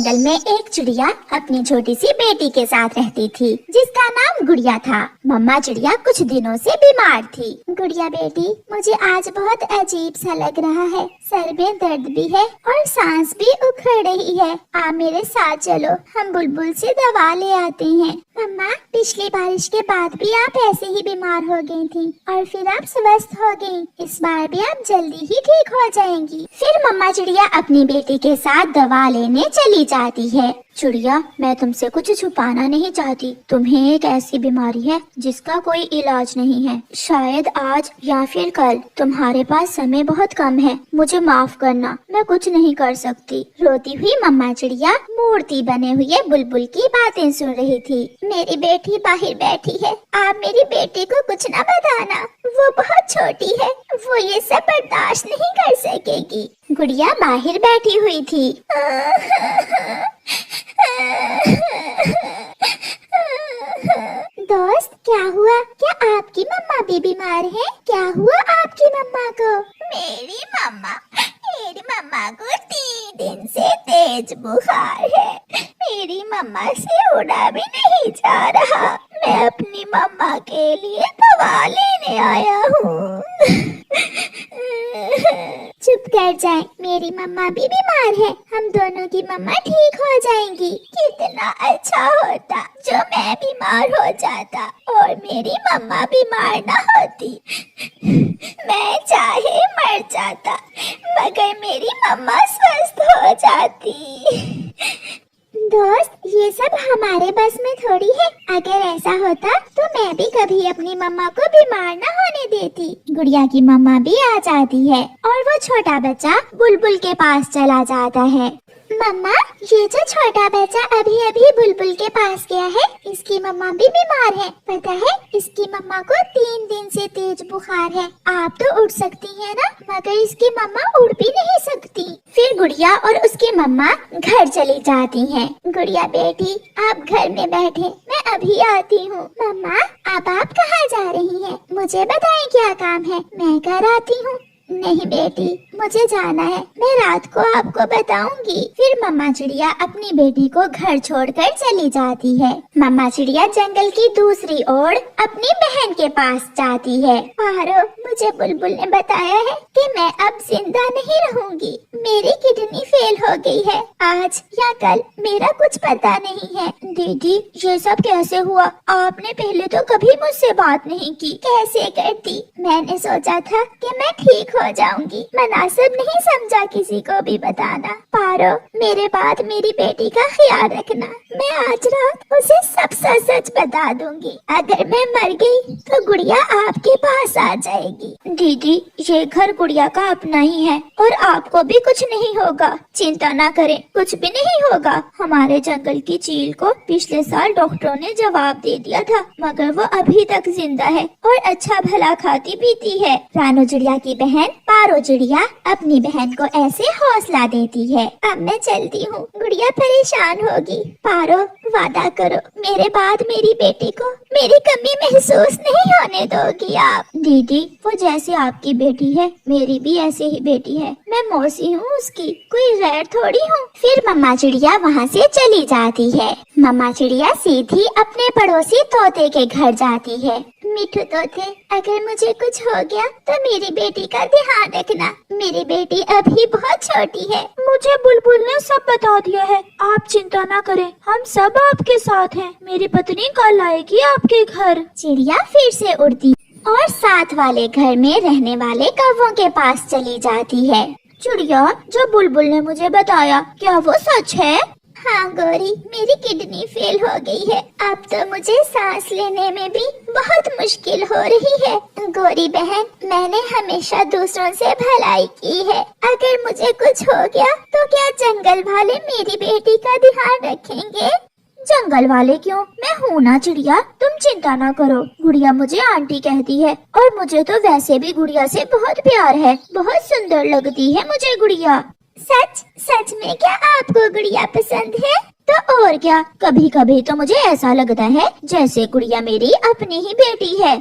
जंगल में एक चिड़िया अपनी छोटी सी बेटी के साथ रहती थी, जिसका नाम गुड़िया था। मम्मा चिड़िया कुछ दिनों से बीमार थी। गुड़िया बेटी, मुझे आज बहुत अजीब सा लग रहा है। सर में दर्द भी है और सांस भी उखड़ रही है। आप मेरे साथ चलो, हम बुलबुल से दवा ले आते हैं। मम्मा, पिछली बारिश के बाद भी आप ऐसे ही बीमार हो गई थी और फिर आप स्वस्थ हो गई। इस बार भी आप जल्दी ही ठीक हो जाएंगी। फिर मम्मा चिड़िया अपनी बेटी के साथ दवा लेने चली जाती है। चिड़िया, मैं तुमसे कुछ छुपाना नहीं चाहती। तुम्हें एक ऐसी बीमारी है जिसका कोई इलाज नहीं है। शायद आज या फिर कल। तुम्हारे पास समय बहुत कम है। मुझे माफ करना, मैं कुछ नहीं कर सकती। रोती हुई मम्मा चिड़िया मूर्ति बने हुए बुलबुल की बातें सुन रही थी। मेरी बेटी बाहर बैठी है। आप मेरी बेटी को कुछ न बताना, वो बहुत छोटी है, वो ये सब बर्दाश्त नहीं कर सकेगी। गुड़िया बाहर बैठी हुई थी। दोस्त, क्या हुआ? क्या आपकी मम्मा भी बीमार है? क्या हुआ आपकी मम्मा को? मेरी मम्मा को 3 दिन से तेज बुखार है। मेरी मम्मा से उड़ा भी नहीं जा रहा। मैं अपनी मम्मा के लिए दवा लेने आया हूँ। चुप कर जाए, मेरी मम्मा भी बीमार है। हम दोनों की मम्मा ठीक हो जाएंगी। कितना अच्छा होता जो मैं बीमार हो जाता और मेरी मम्मा बीमार ना होती। मैं चाहे मर जाता मगर मेरी मम्मा स्वस्थ हो जाती। दोस्त, ये सब हमारे बस में थोड़ी है। अगर ऐसा होता तो मैं भी कभी अपनी मम्मा को बीमार न होने देती। गुड़िया की मम्मा भी आ जाती है और वो छोटा बच्चा बुलबुल के पास चला जाता है। मम्मा, ये जो छोटा बच्चा अभी अभी बुलबुल के पास गया है, इसकी मम्मा भी बीमार है। पता है, इसकी मम्मा को 3 दिन से तेज बुखार है। आप तो उठ सकती हैं ना, मगर इसकी मम्मा उड़ भी नहीं सकती। फिर गुड़िया और उसकी मम्मा घर चली जाती हैं। गुड़िया बेटी, आप घर में बैठे, मैं अभी आती हूँ। मम्मा, अब आप कहाँ जा रही हैं? मुझे बताएं क्या काम है, मैं घर आती हूँ। नहीं बेटी, मुझे जाना है, मैं रात को आपको बताऊंगी। फिर मम्मा चिड़िया अपनी बेटी को घर छोड़कर चली जाती है। मम्मा चिड़िया जंगल की दूसरी ओर अपनी बहन के पास जाती है। पारो, मुझे बुलबुल ने बताया है कि मैं अब जिंदा नहीं रहूंगी। मेरी किडनी फेल हो गई है। आज या कल, मेरा कुछ पता नहीं है। दीदी, ये सब कैसे हुआ? आपने पहले तो कभी मुझसे बात नहीं की। कैसे करती? मैंने सोचा था कि मैं ठीक हो जाऊंगी। मुनासिब नहीं समझा किसी को भी बताना। पारो, मेरे बाद मेरी बेटी का ख्याल रखना। मैं आज रात उसे सब सच बता दूंगी। अगर मैं मर गई तो गुड़िया आपके पास आ जाएगी। दीदी, ये घर गुड़िया का अपना ही है और आपको भी कुछ नहीं होगा। चिंता ना करें, कुछ भी नहीं होगा। हमारे जंगल की चील को पिछले साल डॉक्टरों ने जवाब दे दिया था, मगर वो अभी तक जिंदा है और अच्छा भला खाती पीती है। रानू चिड़िया की बहन पारो चिड़िया अपनी बहन को ऐसे हौसला देती है। अब मैं चलती हूँ, गुड़िया परेशान होगी। पारो, वादा करो, मेरे बाद मेरी बेटी को मेरी कमी महसूस नहीं होने दोगी आप। दीदी, वो जैसे आपकी बेटी है, मेरी भी ऐसे ही बेटी है। मैं मौसी हूँ उसकी, कोई गैर थोड़ी हूँ। फिर मम्मा चिड़िया वहाँ से चली जाती है। मम्मा चिड़िया सीधी अपने पड़ोसी तोते के घर जाती है। मिठू तोते, अगर मुझे कुछ हो गया तो मेरी बेटी का ध्यान रखना। मेरी बेटी अभी बहुत छोटी है। मुझे बुलबुल ने सब बता दिया है। आप चिंता ना करें, हम सब आपके साथ हैं। मेरी पत्नी कल आएगी आपके घर। चिड़िया फिर से उड़ती और साथ वाले घर में रहने वाले कौवों के पास चली जाती है। चिड़िया, जो बुलबुल ने मुझे बताया, क्या वो सच है? हाँ गौरी, मेरी किडनी फेल हो गई है। अब तो मुझे सांस लेने में भी बहुत मुश्किल हो रही है। गौरी बहन, मैंने हमेशा दूसरों से भलाई की है। अगर मुझे कुछ हो गया तो क्या जंगल वाले मेरी बेटी का ध्यान रखेंगे? जंगल वाले क्यों? मैं हूँ ना चिड़िया, तुम चिंता ना करो। गुड़िया मुझे आंटी कहती है और मुझे तो वैसे भी गुड़िया से बहुत प्यार है। बहुत सुंदर लगती है मुझे गुड़िया। सच में क्या आपको गुड़िया पसंद है? तो और क्या, कभी कभी तो मुझे ऐसा लगता है जैसे गुड़िया मेरी अपनी ही बेटी है।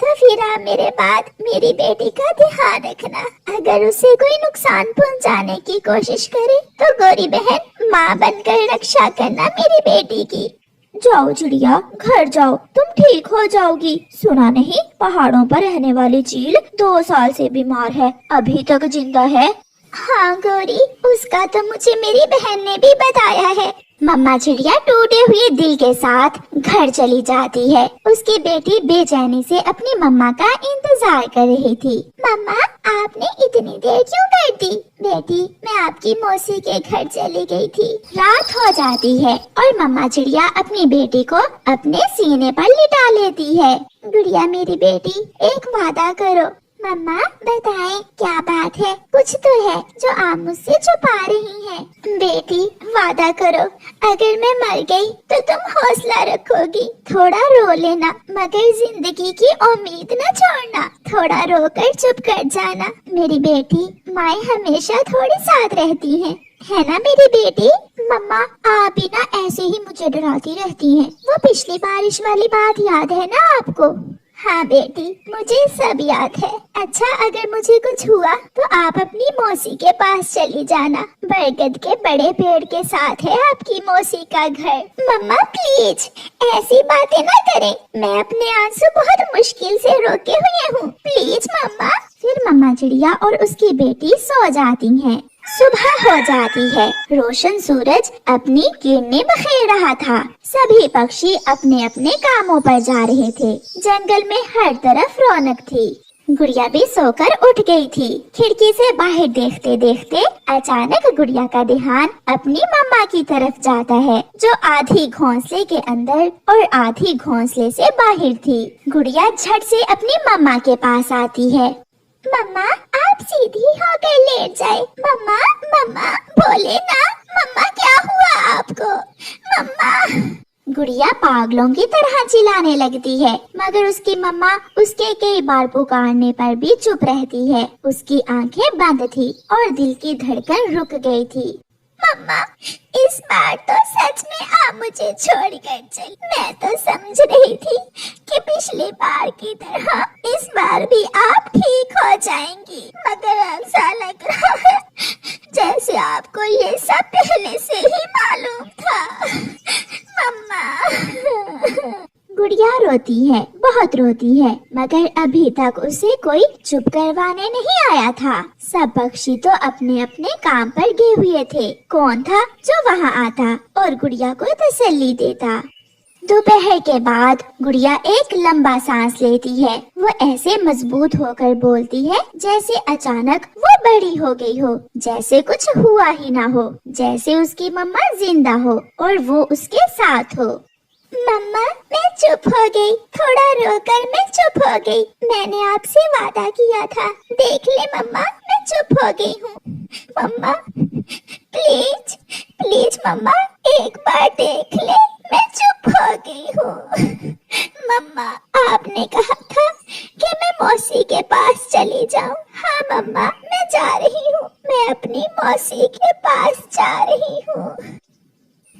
तो फिर आप मेरे बाद मेरी बेटी का ध्यान रखना। अगर उसे कोई नुकसान पहुंचाने की कोशिश करे तो गोरी बहन माँ बनकर रक्षा करना मेरी बेटी की। जाओ चिड़िया, घर जाओ, तुम ठीक हो जाओगी। सुना नहीं, पहाड़ों पर रहने वाली चील 2 साल से बीमार है, अभी तक जिंदा है। हाँ गोरी, उसका तो मुझे मेरी बहन ने भी बताया है। मम्मा चिड़िया टूटे हुए दिल के साथ घर चली जाती है। उसकी बेटी बेचैनी से अपनी मम्मा का इंतजार कर रही थी। मम्मा, आपने इतनी देर क्यों कर दी? बेटी, मैं आपकी मौसी के घर चली गई थी। रात हो जाती है और मम्मा चिड़िया अपनी बेटी को अपने सीने पर लिटा लेती है। गुड़िया मेरी बेटी, एक वादा करो। मम्मा बताएं, क्या बात है? कुछ तो है जो आप मुझसे छुपा रही हैं। बेटी वादा करो, अगर मैं मर गई तो तुम हौसला रखोगी। थोड़ा रो लेना मगर जिंदगी की उम्मीद न छोड़ना। थोड़ा रोकर चुप कर जाना। मेरी बेटी, माएँ हमेशा थोड़ी साथ रहती हैं, है ना मेरी बेटी? मम्मा, आप भी ना ऐसे ही मुझे डराती रहती हैं। वो पिछली बारिश वाली बात याद है ना आपको? हाँ बेटी, मुझे सब याद है। अच्छा, अगर मुझे कुछ हुआ तो आप अपनी मौसी के पास चली जाना। बरगद के बड़े पेड़ के साथ है आपकी मौसी का घर। मम्मा प्लीज ऐसी बातें ना करें, मैं अपने आंसू बहुत मुश्किल से रोके हुए हूँ। प्लीज मम्मा। फिर मम्मा चिड़िया और उसकी बेटी सो जाती हैं। सुबह हो जाती है। रोशन सूरज अपनी किरणें बखेर रहा था। सभी पक्षी अपने अपने कामों पर जा रहे थे। जंगल में हर तरफ रौनक थी। गुड़िया भी सोकर उठ गई थी। खिड़की से बाहर देखते देखते अचानक गुड़िया का ध्यान अपनी मम्मा की तरफ जाता है, जो आधी घोंसले के अंदर और आधी घोंसले से बाहर थी। गुड़िया झट से अपनी मम्मा के पास आती है। मम्मा, आप सीधी होकर लेट जाए। मम्मा, मम्मा बोले ना। मम्मा, क्या हुआ आपको? मम्मा। गुड़िया पागलों की तरह चिल्लाने लगती है, मगर उसकी मम्मा उसके कई बार पुकारने पर भी चुप रहती है। उसकी आंखें बंद थी और दिल की धड़कन रुक गई थी। मम्मा, इस बार तो सच में आप मुझे छोड़कर चली। मैं तो समझ रही थी कि पिछली बार की तरह इस बार भी आप ठीक हो जाएंगी, मगर ऐसा लग रहा है जैसे आपको ये सब पहले से ही मालूम था। मम्मा। गुड़िया रोती है, बहुत रोती है, मगर अभी तक उसे कोई चुप करवाने नहीं आया था। सब पक्षी तो अपने अपने काम पर गए हुए थे। कौन था जो वहाँ आता और गुड़िया को तसल्ली देता? दोपहर के बाद गुड़िया एक लंबा सांस लेती है। वो ऐसे मजबूत होकर बोलती है जैसे अचानक वो बड़ी हो गई हो, जैसे कुछ हुआ ही ना हो, जैसे उसकी मम्मा जिंदा हो और वो उसके साथ हो। मम्मा, मैं चुप हो गई। थोड़ा रोकर मैं चुप हो गई। मैंने आपसे वादा किया था। देख ले मम्मा, मैं चुप हो गई हूँ। मम्मा प्लीज प्लीज मम्मा, एक बार देख ले, मैं चुप हो गई हूँ। मम्मा, आपने कहा था कि मैं मौसी के पास चली जाऊँ। हाँ मम्मा, मैं जा रही हूँ। मैं अपनी मौसी के पास जा रही हूँ।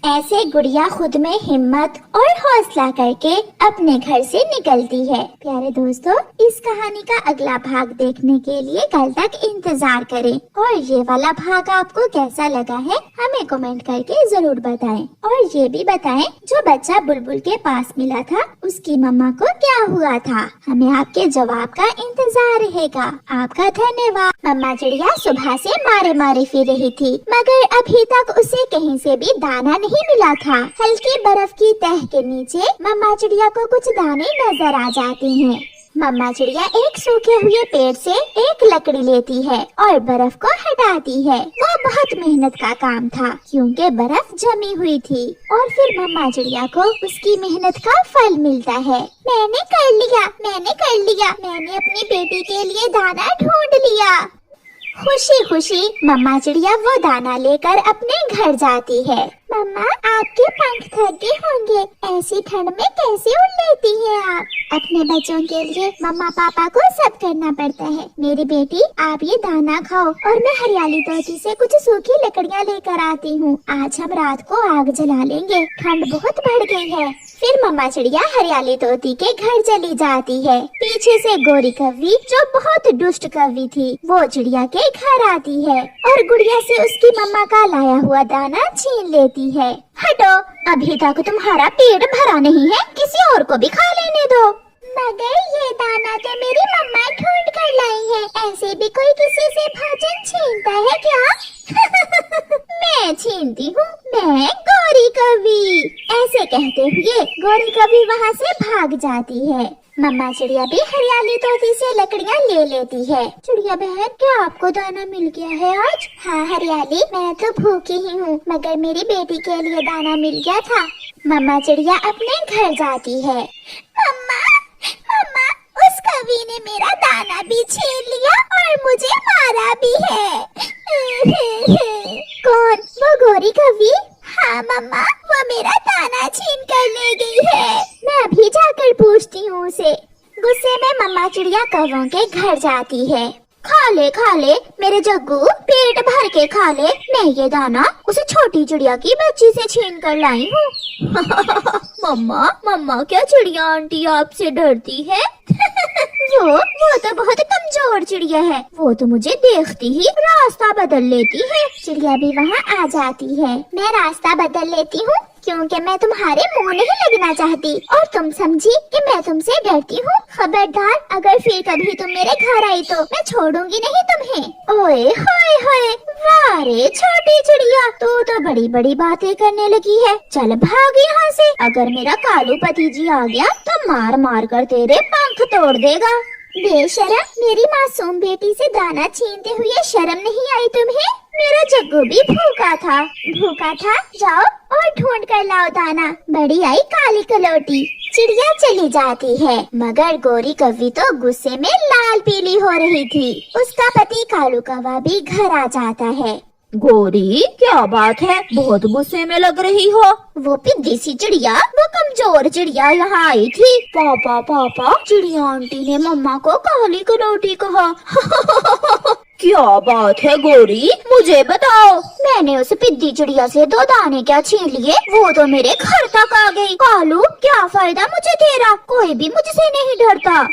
ऐसे गुड़िया खुद में हिम्मत और हौसला करके अपने घर से निकलती है। प्यारे दोस्तों, इस कहानी का अगला भाग देखने के लिए कल तक इंतजार करें और ये वाला भाग आपको कैसा लगा है हमें कमेंट करके जरूर बताएं। और ये भी बताएं जो बच्चा बुलबुल के पास मिला था उसकी मम्मा को क्या हुआ था। हमें आपके जवाब का इंतजार रहेगा। आपका धन्यवाद। मम्मा चिड़िया सुबह से मारे मारे फिर रही थी, मगर अभी तक उसे कहीं से भी दाना नहीं मिला था। हल्की बर्फ की तह के नीचे मम्मा चिड़िया को कुछ दाने नजर आ जाते हैं। मम्मा चिड़िया एक सूखे हुए पेड़ से एक लकड़ी लेती है और बर्फ को हटाती है। वो बहुत मेहनत का काम था क्योंकि बर्फ जमी हुई थी और फिर मम्मा चिड़िया को उसकी मेहनत का फल मिलता है। मैंने कर लिया, मैंने कर लिया, मैंने अपनी बेटी के लिए दाना ढूंढ लिया। खुशी खुशी मम्मा चिड़िया वो दाना लेकर अपने घर जाती है। मम्मा आपके पंख थक गए होंगे, ऐसी ठंड में कैसे उड़ लेती हैं आप? अपने बच्चों के लिए मम्मा पापा को सब करना पड़ता है। मेरी बेटी आप ये दाना खाओ और मैं हरियाली तोती से कुछ सूखी लकड़ियाँ लेकर आती हूँ। आज हम रात को आग जला लेंगे, ठंड बहुत बढ़ गई है। फिर मम्मा चिड़िया हरियाली तोती के घर चली जाती है। पीछे से गोरी कौवी जो बहुत दुष्ट कौवी थी वो चिड़िया के घर आती है और गुड़िया से उसकी मम्मा का लाया हुआ दाना छीन लेती है। हटो, अभी तक तुम्हारा पेट भरा नहीं है, किसी और को भी खा लेने दो। मगर ये दाना तो मेरी मम्मा ढूंढ कर लाई है, ऐसे भी कोई किसी से भोजन छीनता है क्या? मैं छीनती हूँ, मैं गोरी कौवी। ऐसे कहते हुए गोरी कौवी वहाँ से भाग जाती है। मम्मा चिड़िया भी हरियाली तोती से लकड़ियाँ ले लेती है। चिड़िया बहन क्या आपको दाना मिल गया है आज? हाँ हरियाली, मैं तो भूखी ही हूँ, मगर मेरी बेटी के लिए दाना मिल गया था। मम्मा चिड़िया अपने घर जाती है। मम्मा मम्मा, उस कौवी ने मेरा दाना भी छीन लिया और मुझे मारा भी है। कौन? वो गोरी कौवी? हाँ मम्मा, वो मेरा दाना छीन कर ले गई है। मैं अभी जाकर पूछती हूँ उसे। गुस्से में मम्मा चिड़िया कौवों के घर जाती है। खा ले मेरे जग्गू, पेट भर के खा ले। मैं ये दाना उसे छोटी चिड़िया की बच्ची से छीन कर लाई हूँ। मम्मा क्या चिड़िया आंटी आपसे डरती है? वो तो बहुत कमजोर चिड़िया है, वो तो मुझे देखती ही रास्ता बदल लेती है। चिड़िया भी वहाँ आ जाती है। मैं रास्ता बदल लेती हूँ क्योंकि मैं तुम्हारे मुंह नहीं लगना चाहती और तुम समझी कि मैं तुमसे डरती हूँ। खबरदार, अगर फिर कभी तुम मेरे घर आई तो मैं छोड़ूंगी नहीं तुम्हें। ओए होए होए, वाह रे छोटी चिड़िया, तू तो बड़ी बड़ी बातें करने लगी है। चल भाग यहाँ से, अगर मेरा कालू पति जी आ गया तो मार मार कर तेरे पंख तोड़ देगा। बेशरम, मेरी मासूम बेटी से दाना छीनते हुए शर्म नहीं आई तुम्हें? मेरा जग्गू भी भूखा था। जाओ और ढूंढ कर लाओ दाना। बड़ी आई काली कलौटी। चिड़िया चली जाती है, मगर गोरी कौवी तो गुस्से में लाल पीली हो रही थी। उसका पति कालू कौवा भी घर आ जाता है। गोरी क्या बात है, बहुत गुस्से में लग रही हो? वो पिद्दी सी चिड़िया, वो कमजोर चिड़िया यहाँ आई थी। पापा, चिड़िया आंटी ने मम्मा को काली कलौटी कहा। क्या बात है गोरी, मुझे बताओ। मैंने उस पिद्दी चिड़िया से 2 दाने क्या छीन लिए, वो तो मेरे घर तक आ गई। कालू क्या फायदा मुझे तेरा, कोई भी मुझसे नहीं डरता।